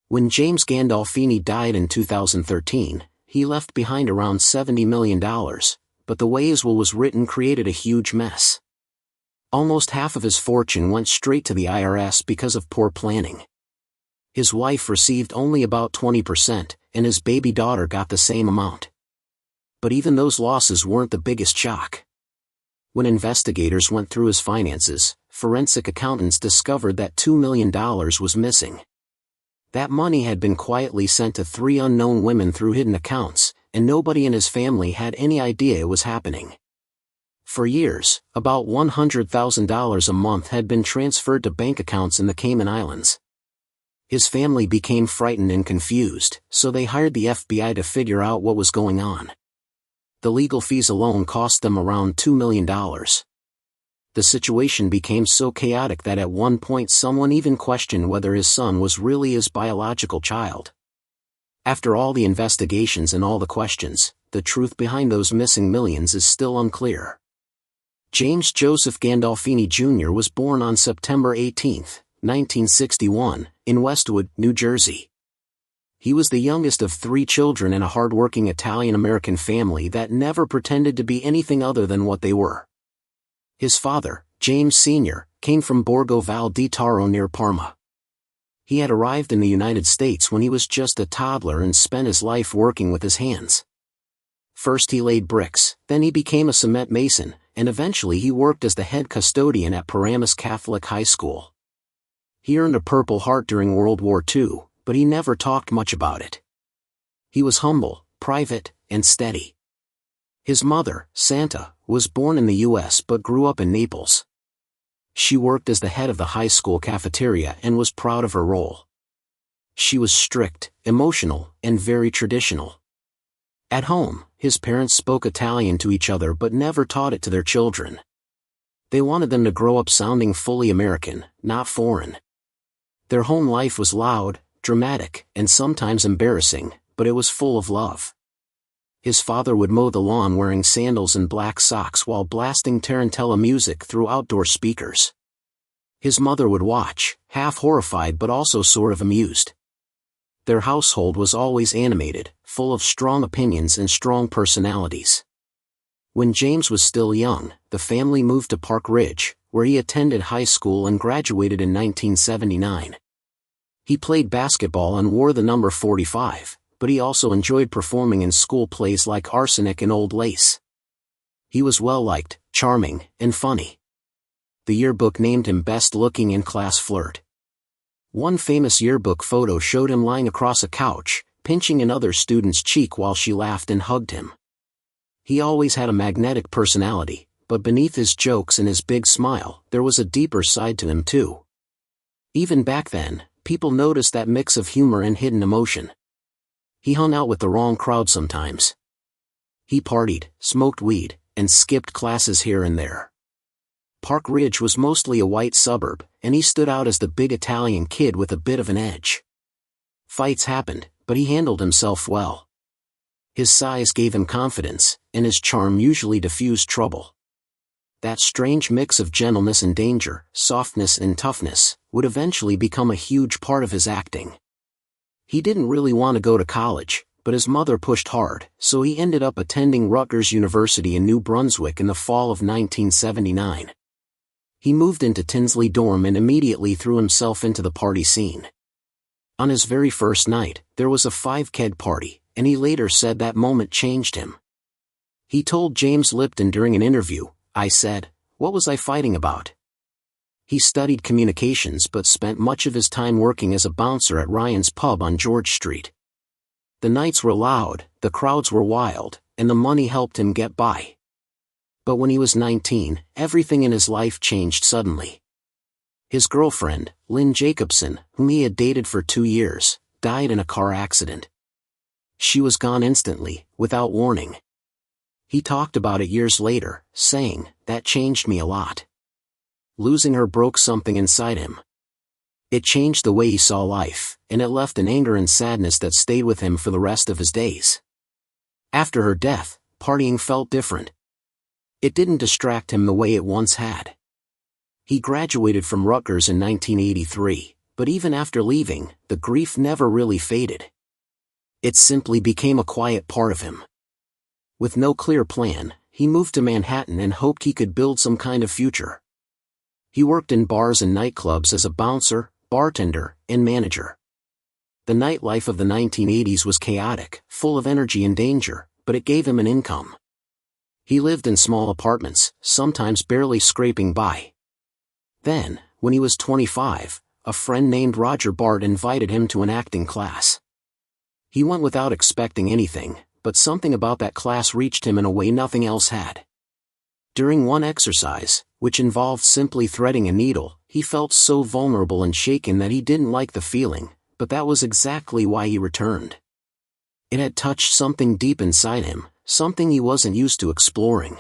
When James Gandolfini died in 2013, he left behind around $70 million, but the way his will was written created a huge mess. Almost half of his fortune went straight to the IRS because of poor planning. His wife received only about 20%, and his baby daughter got the same amount. But even those losses weren't the biggest shock. When investigators went through his finances, forensic accountants discovered that $2 million was missing. That money had been quietly sent to 3 unknown women through hidden accounts, and nobody in his family had any idea it was happening. For years, about $100,000 a month had been transferred to bank accounts in the Cayman Islands. His family became frightened and confused, so they hired the FBI to figure out what was going on. The legal fees alone cost them around $2 million. The situation became so chaotic that at one point someone even questioned whether his son was really his biological child. After all the investigations and all the questions, the truth behind those missing millions is still unclear. James Joseph Gandolfini Jr. was born on September 18, 1961, in Westwood, New Jersey. He was the youngest of 3 children in a hard-working Italian-American family that never pretended to be anything other than what they were. His father, James Sr., came from Borgo Val di Taro near Parma. He had arrived in the United States when he was just a toddler and spent his life working with his hands. First he laid bricks, then he became a cement mason, and eventually he worked as the head custodian at Paramus Catholic High School. He earned a Purple Heart during World War II, but he never talked much about it. He was humble, private, and steady. His mother, Santa, was born in the U.S. but grew up in Naples. She worked as the head of the high school cafeteria and was proud of her role. She was strict, emotional, and very traditional. At home, his parents spoke Italian to each other but never taught it to their children. They wanted them to grow up sounding fully American, not foreign. Their home life was loud, dramatic, and sometimes embarrassing, but it was full of love. His father would mow the lawn wearing sandals and black socks while blasting tarantella music through outdoor speakers. His mother would watch, half horrified but also sort of amused. Their household was always animated, full of strong opinions and strong personalities. When James was still young, the family moved to Park Ridge, where he attended high school and graduated in 1979. He played basketball and wore the number 45, but he also enjoyed performing in school plays like Arsenic and Old Lace. He was well-liked, charming, and funny. The yearbook named him best-looking in-class flirt. One famous yearbook photo showed him lying across a couch, pinching another student's cheek while she laughed and hugged him. He always had a magnetic personality, but beneath his jokes and his big smile, there was a deeper side to him too. Even back then, people noticed that mix of humor and hidden emotion. He hung out with the wrong crowd sometimes. He partied, smoked weed, and skipped classes here and there. Park Ridge was mostly a white suburb, and he stood out as the big Italian kid with a bit of an edge. Fights happened, but he handled himself well. His size gave him confidence, and his charm usually diffused trouble. That strange mix of gentleness and danger, softness and toughness, would eventually become a huge part of his acting. He didn't really want to go to college, but his mother pushed hard, so he ended up attending Rutgers University in New Brunswick in the fall of 1979. He moved into Tinsley dorm and immediately threw himself into the party scene. On his very first night, there was a 5-keg party, and he later said that moment changed him. He told James Lipton during an interview, "I said, what was I fighting about?" He studied communications but spent much of his time working as a bouncer at Ryan's Pub on George Street. The nights were loud, the crowds were wild, and the money helped him get by. But when he was 19, everything in his life changed suddenly. His girlfriend, Lynn Jacobson, whom he had dated for 2 years, died in a car accident. She was gone instantly, without warning. He talked about it years later, saying, "That changed me a lot." Losing her broke something inside him. It changed the way he saw life, and it left an anger and sadness that stayed with him for the rest of his days. After her death, partying felt different. It didn't distract him the way it once had. He graduated from Rutgers in 1983, But even after leaving, the grief never really faded. It simply became a quiet part of him. With no clear plan, he moved to Manhattan and hoped he could build some kind of future. He worked in bars and nightclubs as a bouncer, bartender, and manager. The nightlife of the 1980s was chaotic, full of energy and danger, but it gave him an income. He lived in small apartments, sometimes barely scraping by. Then, when he was 25, a friend named Roger Bart invited him to an acting class. He went without expecting anything, but something about that class reached him in a way nothing else had. During one exercise, which involved simply threading a needle, he felt so vulnerable and shaken that he didn't like the feeling, but that was exactly why he returned. It had touched something deep inside him, something he wasn't used to exploring.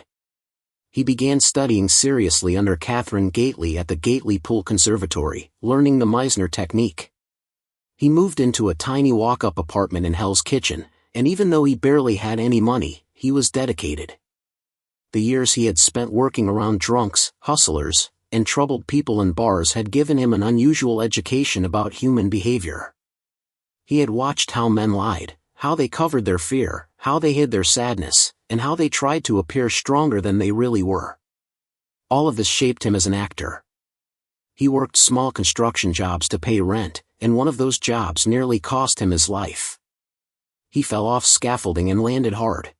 He began studying seriously under Catherine Gately at the Gately Pool Conservatory, learning the Meisner technique. He moved into a tiny walk-up apartment in Hell's Kitchen, and even though he barely had any money, he was dedicated. The years he had spent working around drunks, hustlers, and troubled people in bars had given him an unusual education about human behavior. He had watched how men lied, how they covered their fear, how they hid their sadness, and how they tried to appear stronger than they really were. All of this shaped him as an actor. He worked small construction jobs to pay rent, and one of those jobs nearly cost him his life. He fell off scaffolding and landed hard.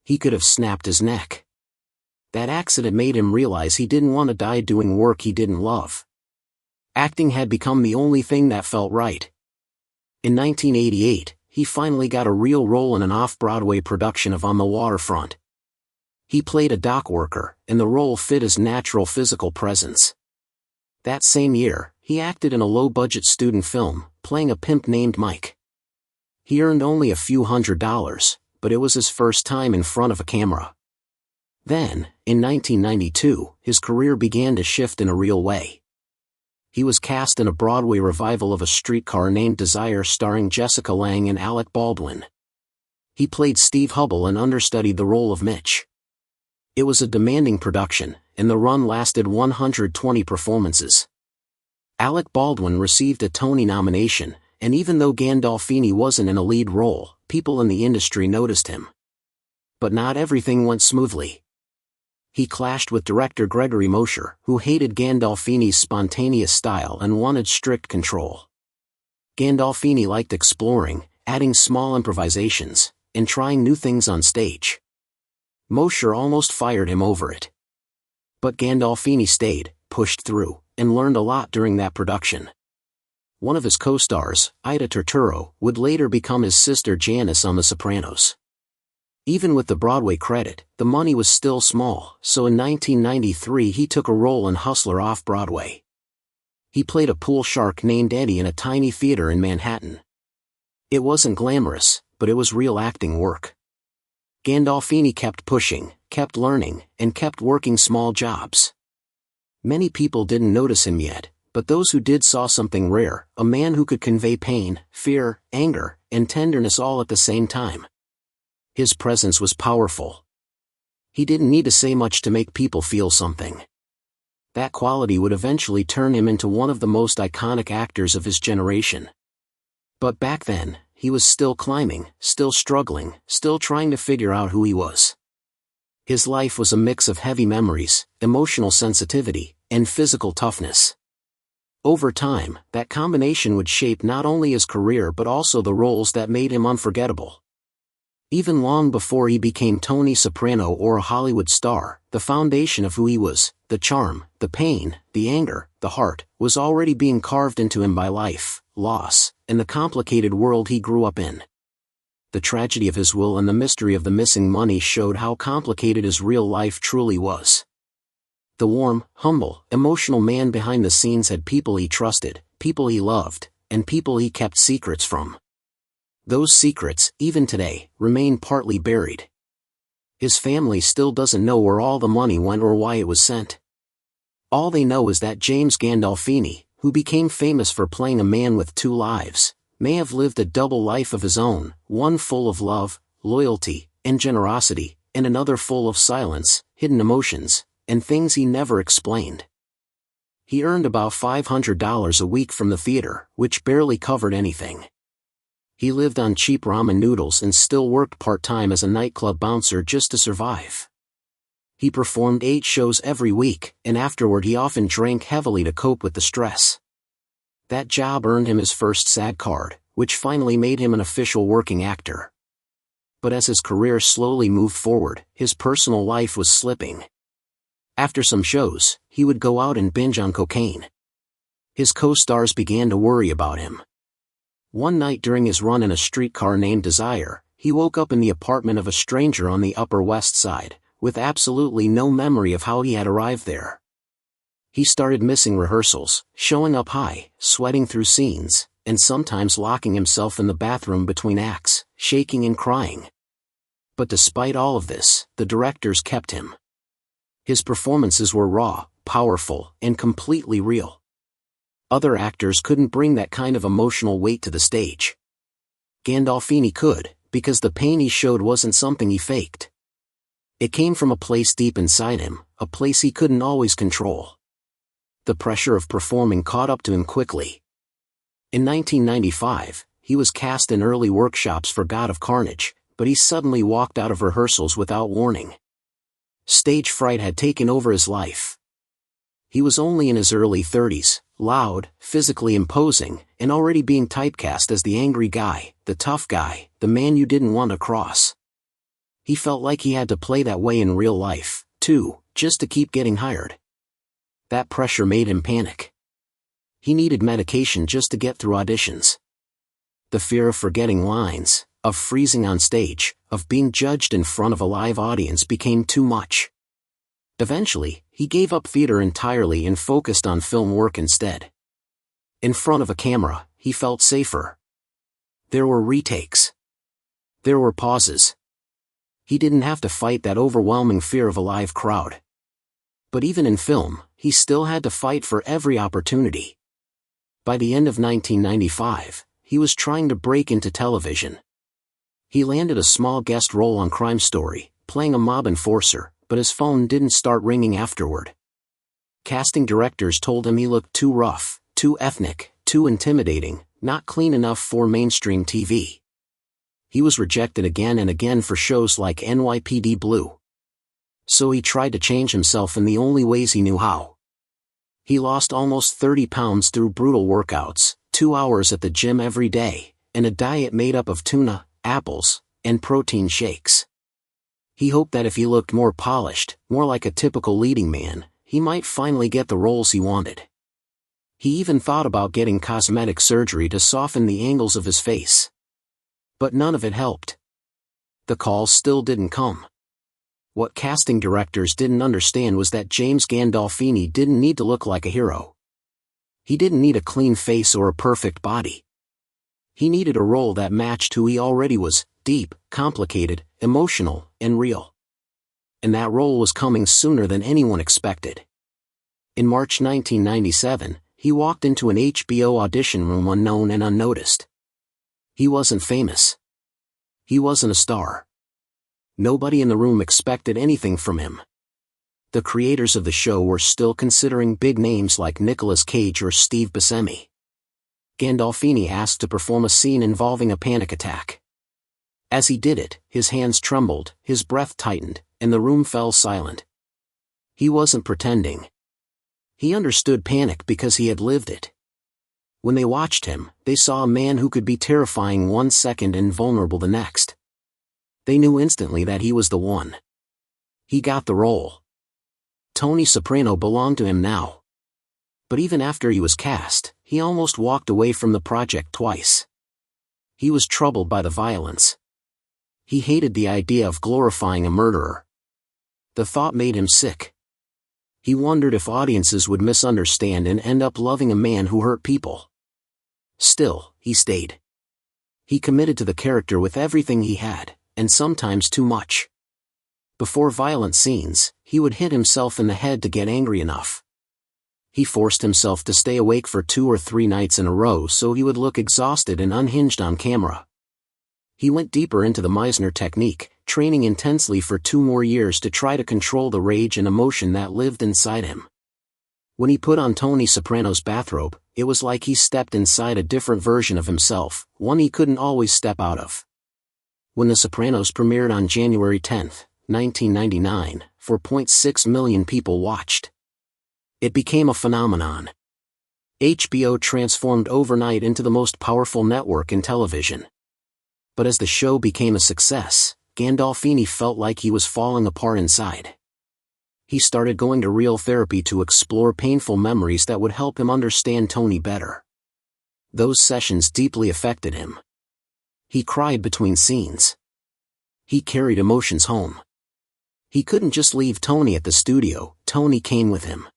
He could have snapped his neck. That accident made him realize he didn't want to die doing work he didn't love. Acting had become the only thing that felt right. In 1988, he finally got a real role in an off-Broadway production of On the Waterfront. He played a dock worker, and the role fit his natural physical presence. That same year, he acted in a low-budget student film, playing a pimp named Mike. He earned only a few $100s, but it was his first time in front of a camera. Then, in 1992, his career began to shift in a real way. He was cast in a Broadway revival of A Streetcar Named Desire starring Jessica Lange and Alec Baldwin. He played Steve Hubble and understudied the role of Mitch. It was a demanding production, and the run lasted 120 performances. Alec Baldwin received a Tony nomination, and even though Gandolfini wasn't in a lead role, people in the industry noticed him. But not everything went smoothly. He clashed with director Gregory Mosher, who hated Gandolfini's spontaneous style and wanted strict control. Gandolfini liked exploring, adding small improvisations, and trying new things on stage. Mosher almost fired him over it. But Gandolfini stayed, pushed through, and learned a lot during that production. One of his co-stars, Ida Turturro, would later become his sister Janice on The Sopranos. Even with the Broadway credit, the money was still small, so in 1993 he took a role in Hustler off-Broadway. He played a pool shark named Eddie in a tiny theater in Manhattan. It wasn't glamorous, but it was real acting work. Gandolfini kept pushing, kept learning, and kept working small jobs. Many people didn't notice him yet, but those who did saw something rare, a man who could convey pain, fear, anger, and tenderness all at the same time. His presence was powerful. He didn't need to say much to make people feel something. That quality would eventually turn him into one of the most iconic actors of his generation. But back then, he was still climbing, still struggling, still trying to figure out who he was. His life was a mix of heavy memories, emotional sensitivity, and physical toughness. Over time, that combination would shape not only his career but also the roles that made him unforgettable. Even long before he became Tony Soprano or a Hollywood star, the foundation of who he was, the charm, the pain, the anger, the heart, was already being carved into him by life, loss, and the complicated world he grew up in. The tragedy of his will and the mystery of the missing money showed how complicated his real life truly was. The warm, humble, emotional man behind the scenes had people he trusted, people he loved, and people he kept secrets from. Those secrets, even today, remain partly buried. His family still doesn't know where all the money went or why it was sent. All they know is that James Gandolfini, who became famous for playing a man with two lives, may have lived a double life of his own, one full of love, loyalty, and generosity, and another full of silence, hidden emotions, and things he never explained. He earned about $500 a week from the theater, which barely covered anything. He lived on cheap ramen noodles and still worked part-time as a nightclub bouncer just to survive. He performed 8 shows every week, and afterward he often drank heavily to cope with the stress. That job earned him his first SAG card, which finally made him an official working actor. But as his career slowly moved forward, his personal life was slipping. After some shows, he would go out and binge on cocaine. His co-stars began to worry about him. One night during his run in a streetcar named Desire, he woke up in the apartment of a stranger on the Upper West Side, with absolutely no memory of how he had arrived there. He started missing rehearsals, showing up high, sweating through scenes, and sometimes locking himself in the bathroom between acts, shaking and crying. But despite all of this, the directors kept him. His performances were raw, powerful, and completely real. Other actors couldn't bring that kind of emotional weight to the stage. Gandolfini could, because the pain he showed wasn't something he faked. It came from a place deep inside him, a place he couldn't always control. The pressure of performing caught up to him quickly. In 1995, he was cast in early workshops for God of Carnage, but he suddenly walked out of rehearsals without warning. Stage fright had taken over his life. He was only in his early 30s, loud, physically imposing, and already being typecast as the angry guy, the tough guy, the man you didn't want to cross. He felt like he had to play that way in real life, too, just to keep getting hired. That pressure made him panic. He needed medication just to get through auditions. The fear of forgetting lines, of freezing on stage, of being judged in front of a live audience became too much. Eventually, he gave up theater entirely and focused on film work instead. In front of a camera, he felt safer. There were retakes. There were pauses. He didn't have to fight that overwhelming fear of a live crowd. But even in film, he still had to fight for every opportunity. By the end of 1995, he was trying to break into television. He landed a small guest role on Crime Story, playing a mob enforcer, but his phone didn't start ringing afterward. Casting directors told him he looked too rough, too ethnic, too intimidating, not clean enough for mainstream TV. He was rejected again and again for shows like NYPD Blue. So he tried to change himself in the only ways he knew how. He lost almost 30 pounds through brutal workouts, 2 hours at the gym every day, and a diet made up of tuna, apples, and protein shakes. He hoped that if he looked more polished, more like a typical leading man, he might finally get the roles he wanted. He even thought about getting cosmetic surgery to soften the angles of his face. But none of it helped. The calls still didn't come. What casting directors didn't understand was that James Gandolfini didn't need to look like a hero. He didn't need a clean face or a perfect body. He needed a role that matched who he already was, deep, complicated, emotional, and real. And that role was coming sooner than anyone expected. In March 1997, he walked into an HBO audition room unknown and unnoticed. He wasn't famous. He wasn't a star. Nobody in the room expected anything from him. The creators of the show were still considering big names like Nicolas Cage or Steve Buscemi. Gandolfini asked to perform a scene involving a panic attack. As he did it, his hands trembled, his breath tightened, and the room fell silent. He wasn't pretending. He understood panic because he had lived it. When they watched him, they saw a man who could be terrifying one second and vulnerable the next. They knew instantly that he was the one. He got the role. Tony Soprano belonged to him now. But even after he was cast, he almost walked away from the project twice. He was troubled by the violence. He hated the idea of glorifying a murderer. The thought made him sick. He wondered if audiences would misunderstand and end up loving a man who hurt people. Still, he stayed. He committed to the character with everything he had, and sometimes too much. Before violent scenes, he would hit himself in the head to get angry enough. He forced himself to stay awake for 2 or 3 nights in a row so he would look exhausted and unhinged on camera. He went deeper into the Meisner technique, training intensely for 2 more years to try to control the rage and emotion that lived inside him. When he put on Tony Soprano's bathrobe, it was like he stepped inside a different version of himself, one he couldn't always step out of. When The Sopranos premiered on January 10, 1999, 4.6 million people watched. It became a phenomenon. HBO transformed overnight into the most powerful network in television. But as the show became a success, Gandolfini felt like he was falling apart inside. He started going to real therapy to explore painful memories that would help him understand Tony better. Those sessions deeply affected him. He cried between scenes. He carried emotions home. He couldn't just leave Tony at the studio, Tony came with him.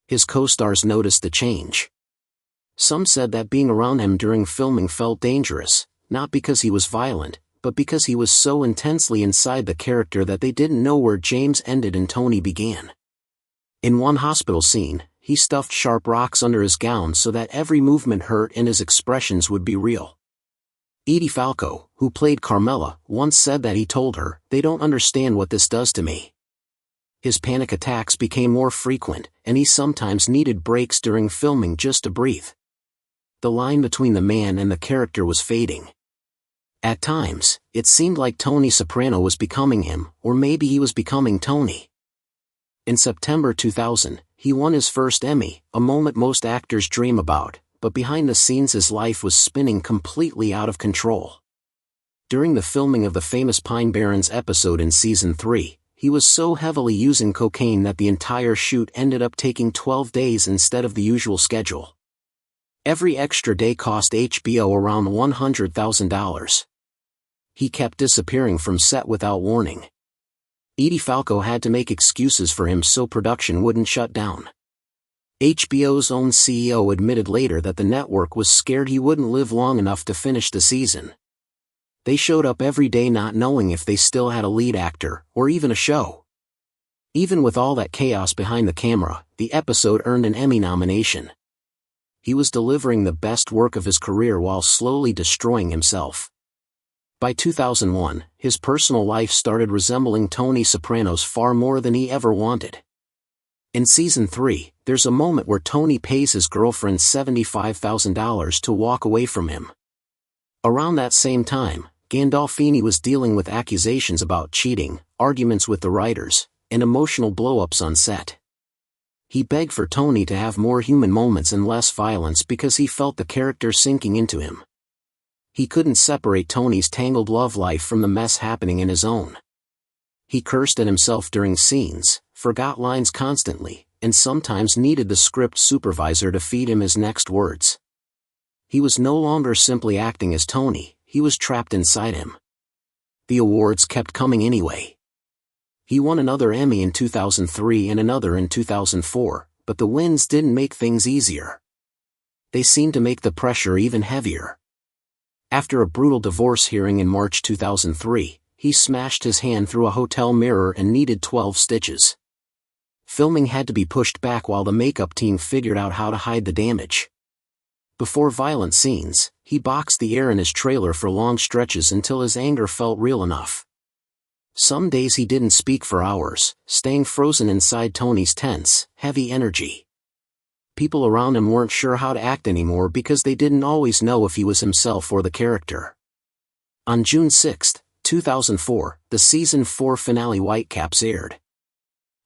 His co-stars noticed the change. Some said that being around him during filming felt dangerous, not because he was violent, but because he was so intensely inside the character that they didn't know where James ended and Tony began. In one hospital scene, he stuffed sharp rocks under his gown so that every movement hurt and his expressions would be real. Edie Falco, who played Carmela, once said that he told her, "They don't understand what this does to me." His panic attacks became more frequent, and he sometimes needed breaks during filming just to breathe. The line between the man and the character was fading. At times, it seemed like Tony Soprano was becoming him, or maybe he was becoming Tony. In September 2000, he won his first Emmy, a moment most actors dream about, but behind the scenes his life was spinning completely out of control. During the filming of the famous Pine Barrens episode in Season 3, he was so heavily using cocaine that the entire shoot ended up taking 12 days instead of the usual schedule. Every extra day cost HBO around $100,000. He kept disappearing from set without warning. Edie Falco had to make excuses for him so production wouldn't shut down. HBO's own CEO admitted later that the network was scared he wouldn't live long enough to finish the season. They showed up every day not knowing if they still had a lead actor, or even a show. Even with all that chaos behind the camera, the episode earned an Emmy nomination. He was delivering the best work of his career while slowly destroying himself. By 2001, his personal life started resembling Tony Soprano's far more than he ever wanted. In Season 3, there's a moment where Tony pays his girlfriend $75,000 to walk away from him. Around that same time, Gandolfini was dealing with accusations about cheating, arguments with the writers, and emotional blow-ups on set. He begged for Tony to have more human moments and less violence because he felt the character sinking into him. He couldn't separate Tony's tangled love life from the mess happening in his own. He cursed at himself during scenes, forgot lines constantly, and sometimes needed the script supervisor to feed him his next words. He was no longer simply acting as Tony, he was trapped inside him. The awards kept coming anyway. He won another Emmy in 2003 and another in 2004, but the wins didn't make things easier. They seemed to make the pressure even heavier. After a brutal divorce hearing in March 2003, he smashed his hand through a hotel mirror and needed 12 stitches. Filming had to be pushed back while the makeup team figured out how to hide the damage. Before violent scenes, he boxed the air in his trailer for long stretches until his anger felt real enough. Some days he didn't speak for hours, staying frozen inside Tony's tense, heavy energy. People around him weren't sure how to act anymore because they didn't always know if he was himself or the character. On June 6, 2004, the Season 4 finale Whitecaps aired.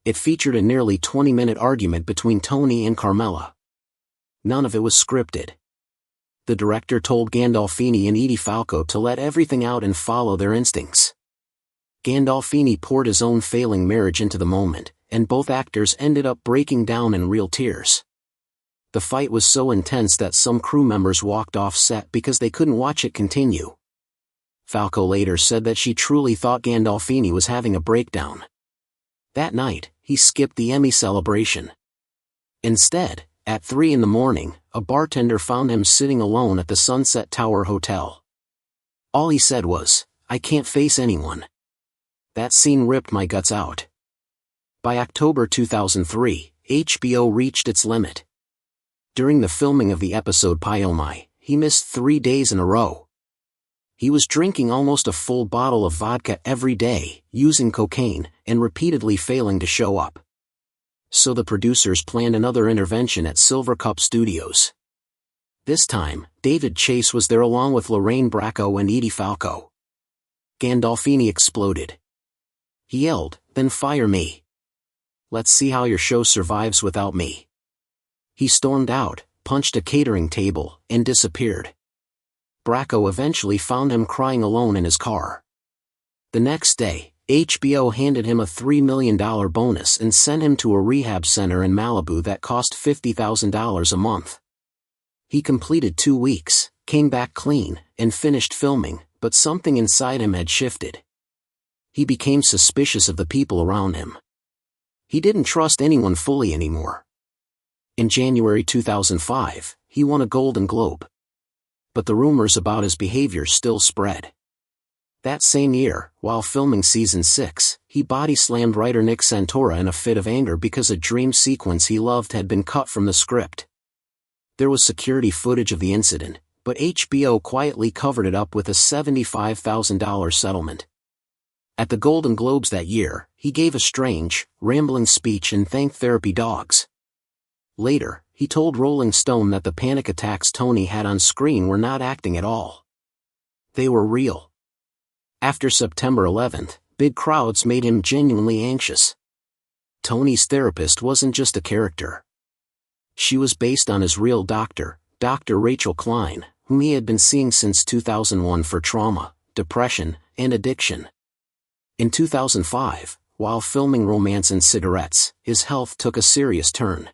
It featured a nearly 20-minute argument between Tony and Carmela. None of it was scripted. The director told Gandolfini and Edie Falco to let everything out and follow their instincts. Gandolfini poured his own failing marriage into the moment, and both actors ended up breaking down in real tears. The fight was so intense that some crew members walked off set because they couldn't watch it continue. Falco later said that she truly thought Gandolfini was having a breakdown. That night, he skipped the Emmy celebration. Instead, at 3 a.m, a bartender found him sitting alone at the Sunset Tower Hotel. All he said was, "I can't face anyone." That scene ripped my guts out. By October 2003, HBO reached its limit. During the filming of the episode Pyomai, he missed 3 days in a row. He was drinking almost a full bottle of vodka every day, using cocaine, and repeatedly failing to show up. So the producers planned another intervention at Silvercup Studios. This time, David Chase was there along with Lorraine Bracco and Edie Falco. Gandolfini exploded. He yelled, "Then fire me. Let's see how your show survives without me." He stormed out, punched a catering table, and disappeared. Bracco eventually found him crying alone in his car. The next day, HBO handed him a $3 million bonus and sent him to a rehab center in Malibu that cost $50,000 a month. He completed 2 weeks, came back clean, and finished filming, but something inside him had shifted. He became suspicious of the people around him. He didn't trust anyone fully anymore. In January 2005, he won a Golden Globe. But the rumors about his behavior still spread. That same year, while filming season 6, he body-slammed writer Nick Santora in a fit of anger because a dream sequence he loved had been cut from the script. There was security footage of the incident, but HBO quietly covered it up with a $75,000 settlement. At the Golden Globes that year, he gave a strange, rambling speech and thanked therapy dogs. Later, he told Rolling Stone that the panic attacks Tony had on screen were not acting at all. They were real. After September 11th, big crowds made him genuinely anxious. Tony's therapist wasn't just a character. She was based on his real doctor, Dr. Rachel Klein, whom he had been seeing since 2001 for trauma, depression, and addiction. In 2005, while filming Romance and Cigarettes, his health took a serious turn.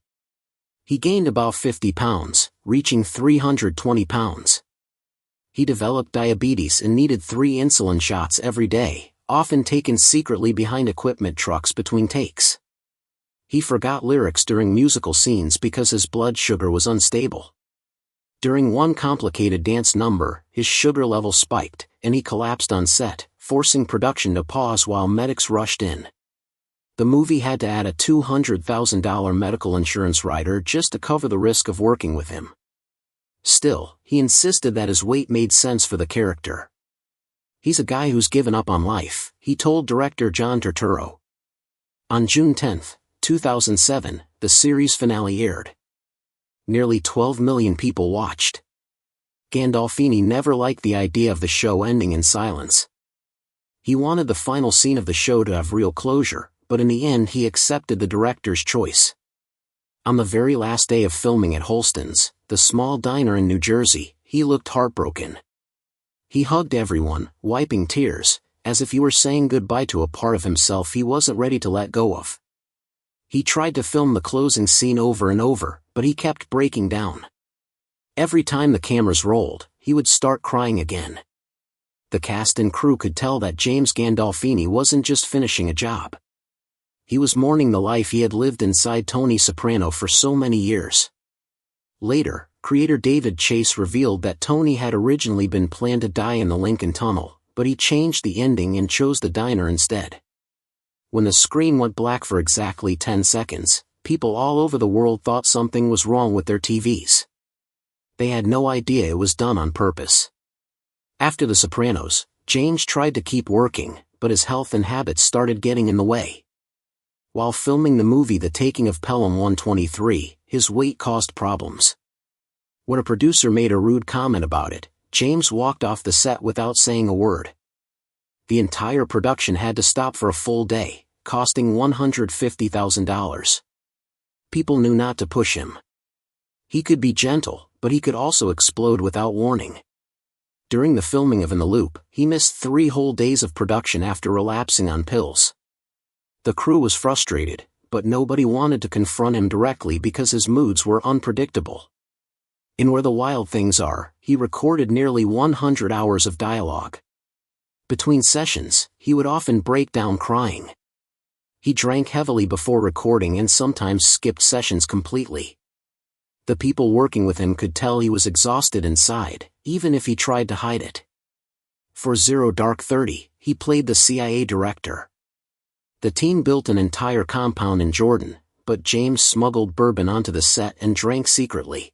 He gained about 50 pounds, reaching 320 pounds. He developed diabetes and needed 3 insulin shots every day, often taken secretly behind equipment trucks between takes. He forgot lyrics during musical scenes because his blood sugar was unstable. During one complicated dance number, his sugar level spiked, and he collapsed on set, forcing production to pause while medics rushed in. The movie had to add a $200,000 medical insurance rider just to cover the risk of working with him. Still, he insisted that his weight made sense for the character. "He's a guy who's given up on life," he told director John Turturro. On June 10, 2007, the series finale aired. Nearly 12 million people watched. Gandolfini never liked the idea of the show ending in silence. He wanted the final scene of the show to have real closure, but in the end he accepted the director's choice. On the very last day of filming at Holston's, the small diner in New Jersey, he looked heartbroken. He hugged everyone, wiping tears, as if he were saying goodbye to a part of himself he wasn't ready to let go of. He tried to film the closing scene over and over, but he kept breaking down. Every time the cameras rolled, he would start crying again. The cast and crew could tell that James Gandolfini wasn't just finishing a job. He was mourning the life he had lived inside Tony Soprano for so many years. Later, creator David Chase revealed that Tony had originally been planned to die in the Lincoln Tunnel, but he changed the ending and chose the diner instead. When the screen went black for exactly 10 seconds, people all over the world thought something was wrong with their TVs. They had no idea it was done on purpose. After The Sopranos, James tried to keep working, but his health and habits started getting in the way. While filming the movie The Taking of Pelham 123, his weight caused problems. When a producer made a rude comment about it, James walked off the set without saying a word. The entire production had to stop for a full day, costing $150,000. People knew not to push him. He could be gentle, but he could also explode without warning. During the filming of In the Loop, he missed 3 whole days of production after relapsing on pills. The crew was frustrated, but nobody wanted to confront him directly because his moods were unpredictable. In Where the Wild Things Are, he recorded nearly 100 hours of dialogue. Between sessions, he would often break down crying. He drank heavily before recording and sometimes skipped sessions completely. The people working with him could tell he was exhausted inside, even if he tried to hide it. For Zero Dark 30, he played the CIA director. The team built an entire compound in Jordan, but James smuggled bourbon onto the set and drank secretly.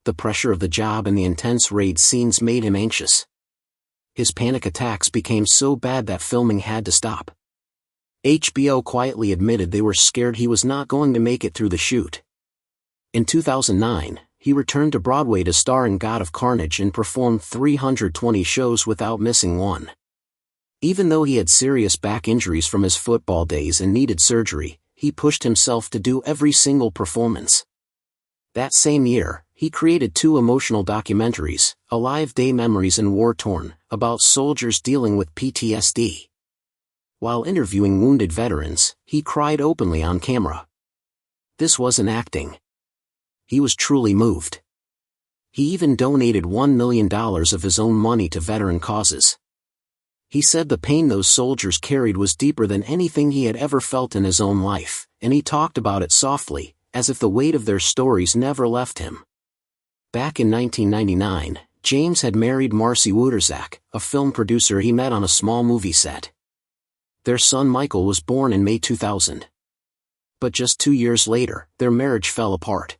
The pressure of the job and the intense raid scenes made him anxious. His panic attacks became so bad that filming had to stop. HBO quietly admitted they were scared he was not going to make it through the shoot. In 2009, he returned to Broadway to star in God of Carnage and performed 320 shows without missing one. Even though he had serious back injuries from his football days and needed surgery, he pushed himself to do every single performance. That same year, he created 2 emotional documentaries, Alive Day Memories and War Torn, about soldiers dealing with PTSD. While interviewing wounded veterans, he cried openly on camera. This wasn't acting. He was truly moved. He even donated $1 million of his own money to veteran causes. He said the pain those soldiers carried was deeper than anything he had ever felt in his own life, and he talked about it softly, as if the weight of their stories never left him. Back in 1999, James had married Marcy Wuterzak, a film producer he met on a small movie set. Their son Michael was born in May 2000. But just 2 years later, their marriage fell apart.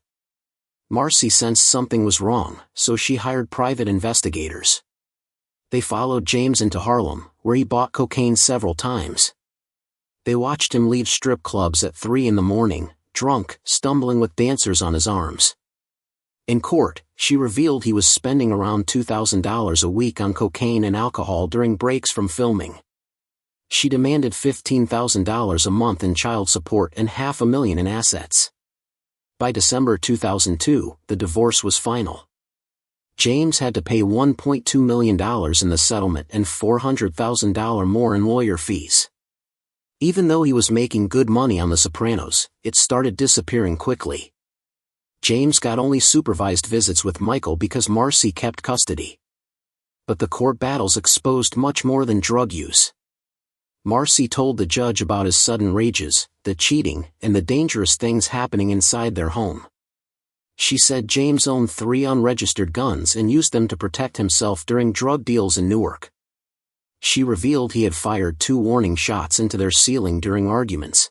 Marcy sensed something was wrong, so she hired private investigators. They followed James into Harlem, where he bought cocaine several times. They watched him leave strip clubs at 3 a.m, drunk, stumbling with dancers on his arms. In court, she revealed he was spending around $2,000 a week on cocaine and alcohol during breaks from filming. She demanded $15,000 a month in child support and $500,000 in assets. By December 2002, the divorce was final. James had to pay $1.2 million in the settlement and $400,000 more in lawyer fees. Even though he was making good money on The Sopranos, it started disappearing quickly. James got only supervised visits with Michael because Marcy kept custody. But the court battles exposed much more than drug use. Marcy told the judge about his sudden rages, the cheating, and the dangerous things happening inside their home. She said James owned 3 unregistered guns and used them to protect himself during drug deals in Newark. She revealed he had fired 2 warning shots into their ceiling during arguments.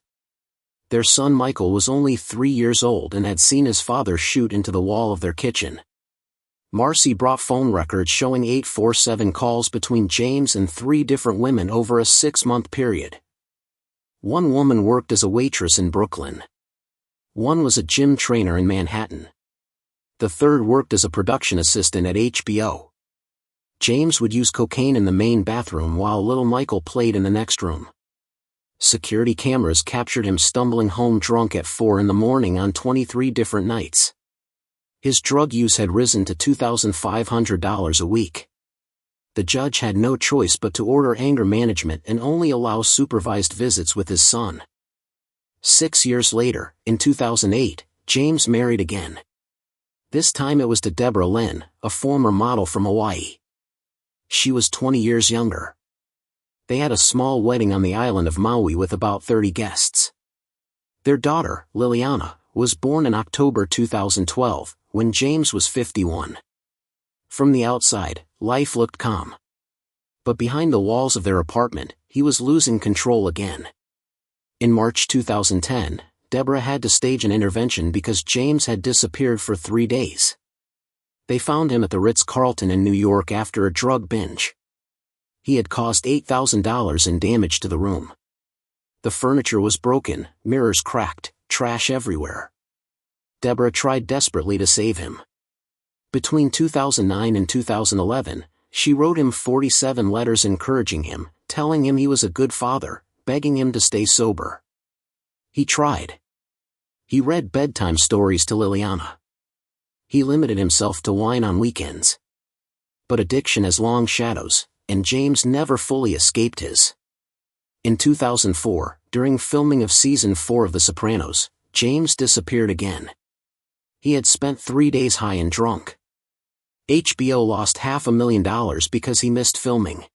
Their son Michael was only 3 years old and had seen his father shoot into the wall of their kitchen. Marcy brought phone records showing 847 calls between James and 3 different women over a 6-month period. One woman worked as a waitress in Brooklyn. One was a gym trainer in Manhattan. The third worked as a production assistant at HBO. James would use cocaine in the main bathroom while little Michael played in the next room. Security cameras captured him stumbling home drunk at 4 a.m. on 23 different nights. His drug use had risen to $2,500 a week. The judge had no choice but to order anger management and only allow supervised visits with his son. 6 years later, in 2008, James married again. This time it was to Deborah Lynn, a former model from Hawaii. She was 20 years younger. They had a small wedding on the island of Maui with about 30 guests. Their daughter, Liliana, was born in October 2012, when James was 51. From the outside, life looked calm. But behind the walls of their apartment, he was losing control again. In March 2010, Deborah had to stage an intervention because James had disappeared for 3 days. They found him at the Ritz-Carlton in New York after a drug binge. He had caused $8,000 in damage to the room. The furniture was broken, mirrors cracked, trash everywhere. Deborah tried desperately to save him. Between 2009 and 2011, she wrote him 47 letters encouraging him, telling him he was a good father, begging him to stay sober. He tried. He read bedtime stories to Liliana. He limited himself to wine on weekends. But addiction has long shadows, and James never fully escaped his. In 2004, during filming of season 4 of The Sopranos, James disappeared again. He had spent 3 days high and drunk. HBO lost $500,000 because he missed filming.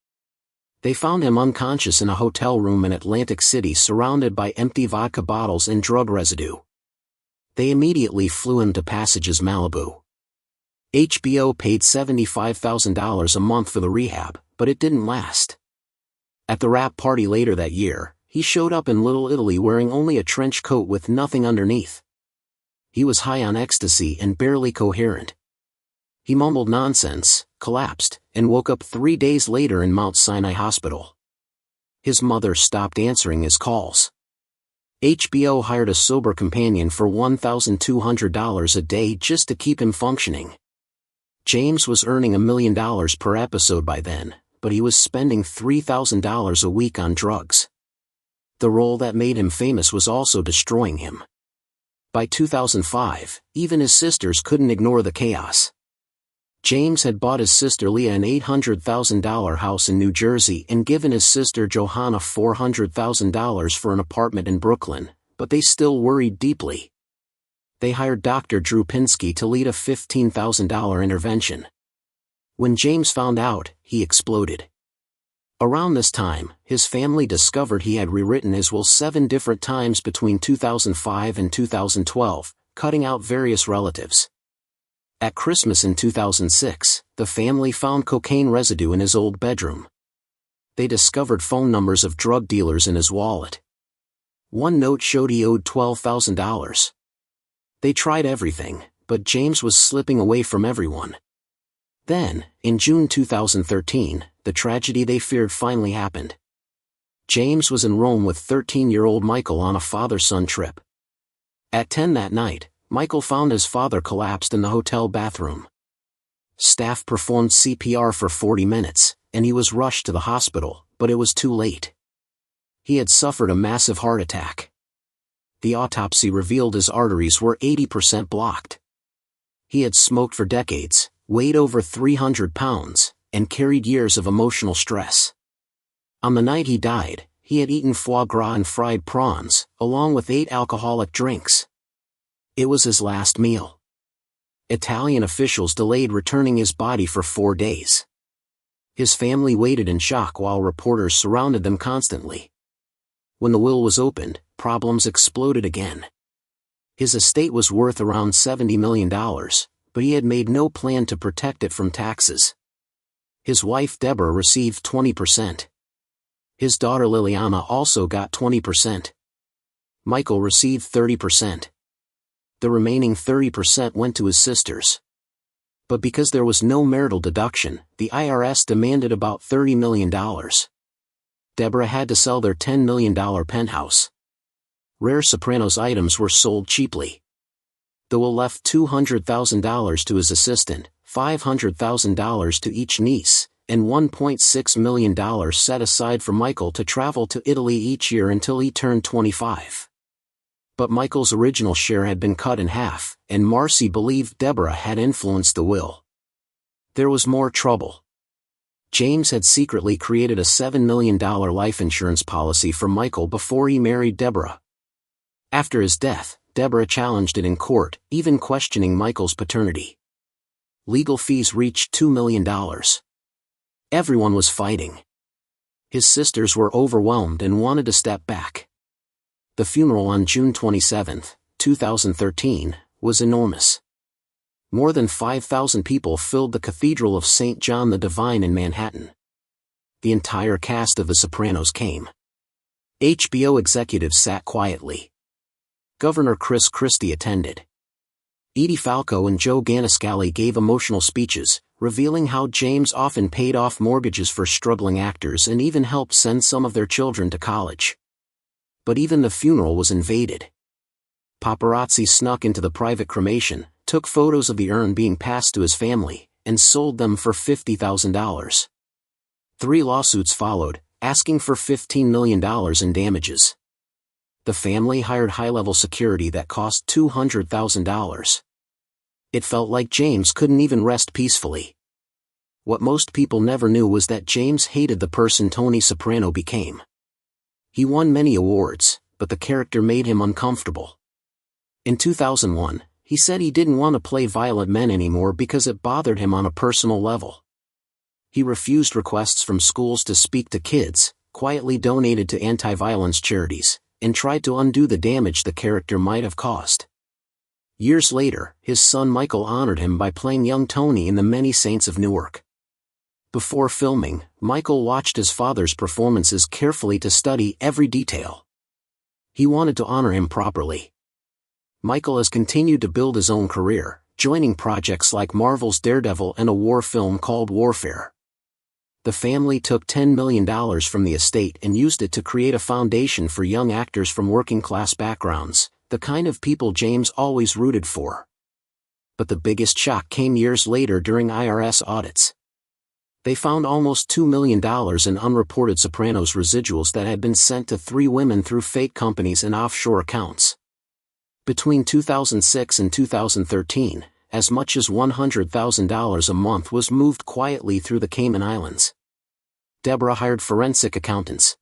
They found him unconscious in a hotel room in Atlantic City surrounded by empty vodka bottles and drug residue. They immediately flew him to Passages Malibu. HBO paid $75,000 a month for the rehab, but it didn't last. At the wrap party later that year, he showed up in Little Italy wearing only a trench coat with nothing underneath. He was high on ecstasy and barely coherent. He mumbled nonsense, collapsed, and woke up 3 days later in Mount Sinai Hospital. His mother stopped answering his calls. HBO hired a sober companion for $1,200 a day just to keep him functioning. James was earning $1 million per episode by then, but he was spending $3,000 a week on drugs. The role that made him famous was also destroying him. By 2005, even his sisters couldn't ignore the chaos. James had bought his sister Leah an $800,000 house in New Jersey and given his sister Johanna $400,000 for an apartment in Brooklyn, but they still worried deeply. They hired Dr. Drew Pinsky to lead a $15,000 intervention. When James found out, he exploded. Around this time, his family discovered he had rewritten his will 7 different times between 2005 and 2012, cutting out various relatives. At Christmas in 2006, the family found cocaine residue in his old bedroom. They discovered phone numbers of drug dealers in his wallet. One note showed he owed $12,000. They tried everything, but James was slipping away from everyone. Then, in June 2013, the tragedy they feared finally happened. James was in Rome with 13-year-old Michael on a father-son trip. At 10 that night, Michael found his father collapsed in the hotel bathroom. Staff performed CPR for 40 minutes, and he was rushed to the hospital, but it was too late. He had suffered a massive heart attack. The autopsy revealed his arteries were 80% blocked. He had smoked for decades, weighed over 300 pounds, and carried years of emotional stress. On the night he died, he had eaten foie gras and fried prawns, along with 8 alcoholic drinks. It was his last meal. Italian officials delayed returning his body for 4 days. His family waited in shock while reporters surrounded them constantly. When the will was opened, problems exploded again. His estate was worth around $70 million, but he had made no plan to protect it from taxes. His wife Deborah received 20%. His daughter Liliana also got 20%. Michael received 30%. The remaining 30% went to his sisters. But because there was no marital deduction, the IRS demanded about $30 million. Deborah had to sell their $10 million penthouse. Rare Sopranos items were sold cheaply. The will left $200,000 to his assistant, $500,000 to each niece, and $1.6 million set aside for Michael to travel to Italy each year until he turned 25. But Michael's original share had been cut in half, and Marcy believed Deborah had influenced the will. There was more trouble. James had secretly created a $7 million life insurance policy for Michael before he married Deborah. After his death, Deborah challenged it in court, even questioning Michael's paternity. Legal fees reached $2 million. Everyone was fighting. His sisters were overwhelmed and wanted to step back. The funeral on June 27, 2013, was enormous. More than 5,000 people filled the Cathedral of St. John the Divine in Manhattan. The entire cast of The Sopranos came. HBO executives sat quietly. Governor Chris Christie attended. Edie Falco and Joe Ganascali gave emotional speeches, revealing how James often paid off mortgages for struggling actors and even helped send some of their children to college. But even the funeral was invaded. Paparazzi snuck into the private cremation, took photos of the urn being passed to his family, and sold them for $50,000. 3 lawsuits followed, asking for $15 million in damages. The family hired high-level security that cost $200,000. It felt like James couldn't even rest peacefully. What most people never knew was that James hated the person Tony Soprano became. He won many awards, but the character made him uncomfortable. In 2001, he said he didn't want to play violent men anymore because it bothered him on a personal level. He refused requests from schools to speak to kids, quietly donated to anti-violence charities, and tried to undo the damage the character might have caused. Years later, his son Michael honored him by playing young Tony in The Many Saints of Newark. Before filming, Michael watched his father's performances carefully to study every detail. He wanted to honor him properly. Michael has continued to build his own career, joining projects like Marvel's Daredevil and a war film called Warfare. The family took $10 million from the estate and used it to create a foundation for young actors from working-class backgrounds, the kind of people James always rooted for. But the biggest shock came years later during IRS audits. They found almost $2 million in unreported Sopranos residuals that had been sent to 3 women through fake companies and offshore accounts. Between 2006 and 2013, as much as $100,000 a month was moved quietly through the Cayman Islands. Deborah hired forensic accountants.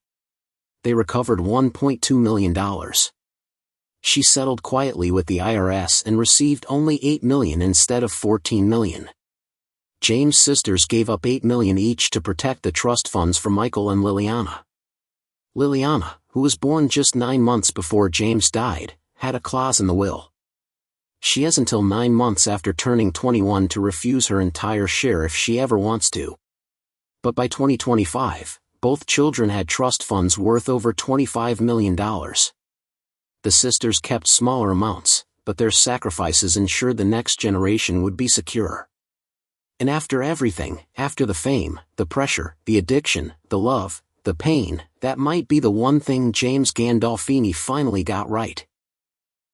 They recovered $1.2 million. She settled quietly with the IRS and received only $8 million instead of $14 million. James' sisters gave up $8 million each to protect the trust funds for Michael and Liliana. Liliana, who was born just 9 months before James died, had a clause in the will. She has until 9 months after turning 21 to refuse her entire share if she ever wants to. But by 2025, both children had trust funds worth over $25 million. The sisters kept smaller amounts, but their sacrifices ensured the next generation would be secure. And after everything, after the fame, the pressure, the addiction, the love, the pain, that might be the one thing James Gandolfini finally got right.